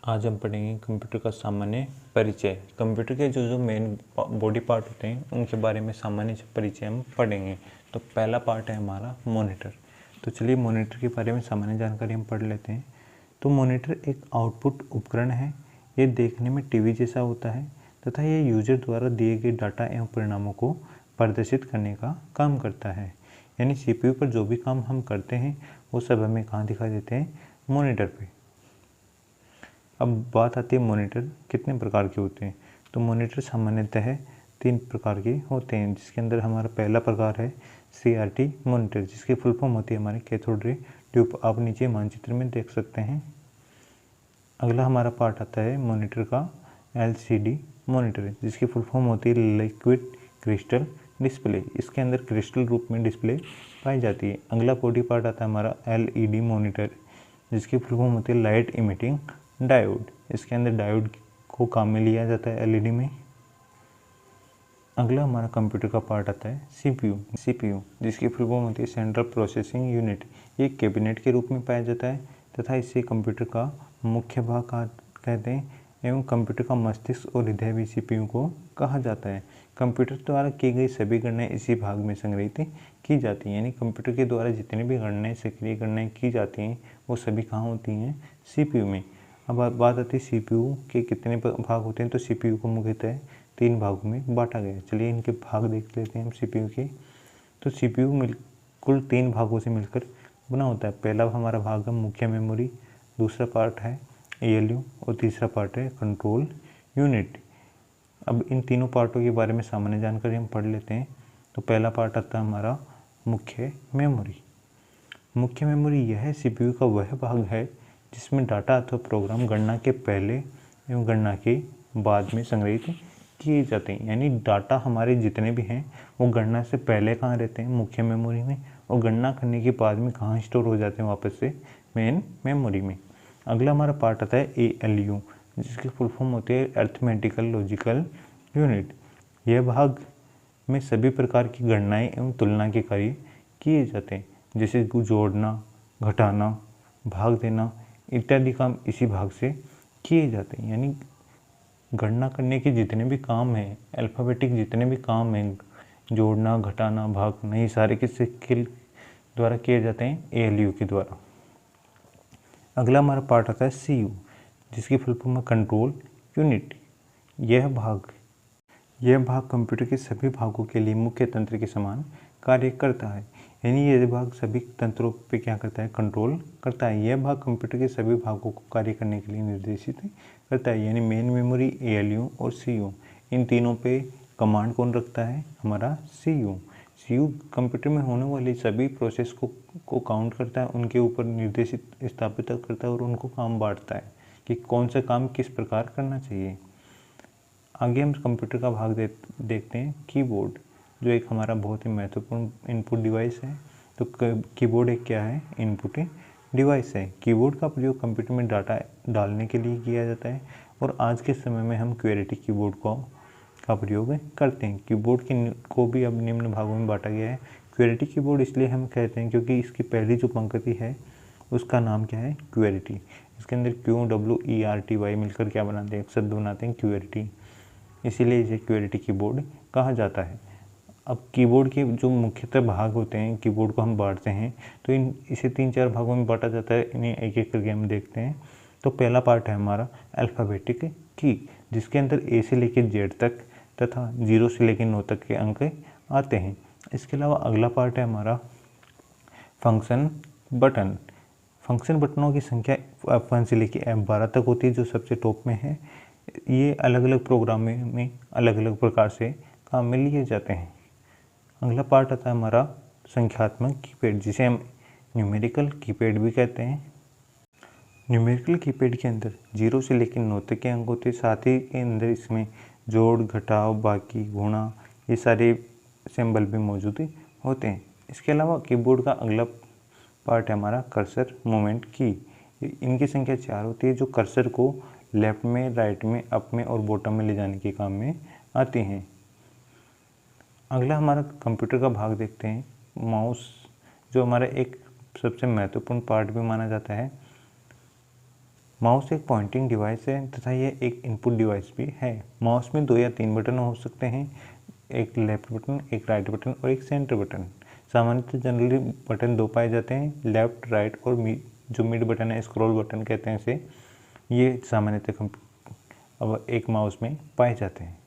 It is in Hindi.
आज हम पढ़ेंगे कंप्यूटर का सामान्य परिचय। कंप्यूटर के जो मेन बॉडी पार्ट होते हैं उनके बारे में सामान्य परिचय हम पढ़ेंगे। तो पहला पार्ट है हमारा मॉनिटर। तो चलिए मॉनिटर के बारे में सामान्य जानकारी हम पढ़ लेते हैं। तो मॉनिटर एक आउटपुट उपकरण है। ये देखने में टीवी जैसा होता है तथा ये यूजर द्वारा दिए गए डाटा एवं परिणामों को प्रदर्शित करने का काम करता है। यानी सीपीयू पर जो भी काम हम करते हैं वो सब हमें कहाँ दिखाई देते हैं? मॉनिटर पे। अब बात आती है मॉनिटर कितने प्रकार के होते हैं। तो मॉनिटर सामान्यतः 3 प्रकार के होते हैं, जिसके अंदर हमारा पहला प्रकार है CRT मॉनिटर, जिसकी फुल फॉर्म होती है हमारे कैथोड रे ट्यूब। आप नीचे मानचित्र में देख सकते हैं। अगला हमारा पार्ट आता है मॉनिटर का LCD मॉनिटर, जिसकी फुल फॉर्म होती है लिक्विड क्रिस्टल डिस्प्ले। इसके अंदर क्रिस्टल रूप में डिस्प्ले पाई जाती है। अगला बॉडी पार्ट आता है हमारा LED मॉनिटर, जिसकी फुल फॉर्म होती है लाइट इमिटिंग डायोड। इसके अंदर डायोड को काम में लिया जाता है LED में। अगला हमारा कंप्यूटर का पार्ट आता है CPU, जिसकी फुल फॉर्म होती है सेंट्रल प्रोसेसिंग यूनिट। ये कैबिनेट के रूप में पाया जाता है तथा इसे कंप्यूटर का मुख्य भाग कहते हैं एवं कंप्यूटर का मस्तिष्क और हृदय भी CPU को कहा जाता है। कंप्यूटर द्वारा की गई सभी गणनाएं इसी भाग में संग्रहित की जाती हैं। यानी कंप्यूटर के द्वारा जितनी भी गणनाएं सक्रिय गणनाएं की जाती हैं वो सभी कहाँ होती हैं? CPU में। अब बात आती है CPU के कितने भाग होते हैं। तो CPU को मुख्यतः 3 भागों में बांटा गया है। चलिए इनके भाग देख लेते हैं हम CPU के। तो CPU कुल 3 भागों से मिलकर बना होता है। पहला हमारा भाग है मुख्य मेमोरी, दूसरा पार्ट है ALU और तीसरा पार्ट है कंट्रोल यूनिट। अब इन तीनों पार्टों के बारे में सामान्य जानकारी हम पढ़ लेते हैं। तो पहला पार्ट आता है हमारा मुख्य मेमोरी। मुख्य मेमोरी यह CPU का वह भाग है जिसमें डाटा अथवा प्रोग्राम गणना के पहले एवं गणना के बाद में संग्रहित किए जाते हैं। यानी डाटा हमारे जितने भी हैं वो गणना से पहले कहाँ रहते हैं? मुख्य मेमोरी में, और गणना करने के बाद में कहाँ स्टोर हो जाते हैं? वापस से मेन मेमोरी में। अगला हमारा पार्ट आता है ALU, जिसकी फुल फॉर्म होती है अर्थमेटिकल लॉजिकल यूनिट। यह भाग में सभी प्रकार की गणनाएँ एवं तुलना के कार्य किए जाते हैं, जैसे जोड़ना, घटाना, भाग देना इत्यादि काम इसी भाग से किए जाते हैं। यानी गणना करने के जितने भी काम हैं, अल्फ़ाबेटिक जितने भी काम हैं, जोड़ना, घटाना, भागना, ये सारे किससे द्वारा किए जाते हैं? ALU के द्वारा। अगला हमारा पार्ट आता है CU, जिसकी फुल फॉर्म है कंट्रोल यूनिट। यह भाग कंप्यूटर के सभी भागों के लिए मुख्य तंत्र के समान कार्य करता है। यानी यह भाग सभी तंत्रों पे क्या करता है? कंट्रोल करता है। यह भाग कंप्यूटर के सभी भागों को कार्य करने के लिए निर्देशित करता है। यानी मेन मेमोरी, ALU और CU, इन तीनों पे कमांड कौन रखता है? हमारा CU कंप्यूटर में होने वाली सभी प्रोसेस को काउंट करता है, उनके ऊपर निर्देशित स्थापित करता है और उनको काम बांटता है कि कौन सा काम किस प्रकार करना चाहिए। आगे हम कंप्यूटर का भाग देखते हैं कीबोर्ड, जो एक हमारा बहुत ही महत्वपूर्ण इनपुट डिवाइस है। तो कीबोर्ड एक क्या है? इनपुट डिवाइस है। कीबोर्ड का प्रयोग कंप्यूटर में डाटा डालने के लिए किया जाता है और आज के समय में हम QWERTY कीबोर्ड का प्रयोग करते हैं। कीबोर्ड को भी अब निम्न भागों में बांटा गया है। QWERTY कीबोर्ड इसलिए हम कहते हैं क्योंकि इसकी पहली जो पंक्ति है उसका नाम क्या है? QWERTY। इसके अंदर QWERTY मिलकर क्या बनाते हैं? एक शब्द बनाते हैं QWERTY, इसीलिए इसे QWERTY कीबोर्ड कहा जाता है। अब कीबोर्ड के जो मुख्यतः भाग होते हैं, कीबोर्ड को हम बांटते हैं तो इसे 3-4 भागों में बांटा जाता है। इन्हें एक एक करके हम देखते हैं। तो पहला पार्ट है हमारा अल्फ़ाबेटिक की, जिसके अंदर A से लेकर Z तक तथा 0 से लेकर 9 तक के अंक आते हैं। इसके अलावा अगला पार्ट है हमारा फंक्शन बटन। फंक्शन बटनों की संख्या F1 से लेकर F12 तक होती है, जो सबसे टॉप में है। ये अलग अलग प्रोग्राम में अलग अलग प्रकार से काम में लिए जाते हैं। अगला पार्ट आता है हमारा संख्यात्मक कीपैड, जिसे हम न्यूमेरिकल कीपैड भी कहते हैं। न्यूमेरिकल कीपैड के अंदर 0 से लेकर 9 तक के अंक होते हैं। साथ ही के अंदर इसमें जोड़, घटाव, बाकी, गुणा ये सारे सिंबल भी मौजूद होते हैं। इसके अलावा कीबोर्ड का अगला पार्ट है हमारा कर्सर मूवमेंट की। इनकी संख्या 4 होती है, जो कर्सर को लेफ्ट में, राइट में, अप में और बॉटम में ले जाने के काम में आती हैं। अगला हमारा कंप्यूटर का भाग देखते हैं माउस, जो हमारा एक सबसे महत्वपूर्ण पार्ट भी माना जाता है। माउस एक पॉइंटिंग डिवाइस है तथा यह एक इनपुट डिवाइस भी है। माउस में 2 या 3 बटन हो सकते हैं, एक लेफ्ट बटन, एक राइट बटन और एक सेंटर बटन। सामान्यतः जनरली बटन 2 पाए जाते हैं, लेफ्ट, राइट और जो मिड बटन है, स्क्रॉल बटन कहते हैं इसे, ये सामान्यतः अब एक माउस में पाए जाते हैं।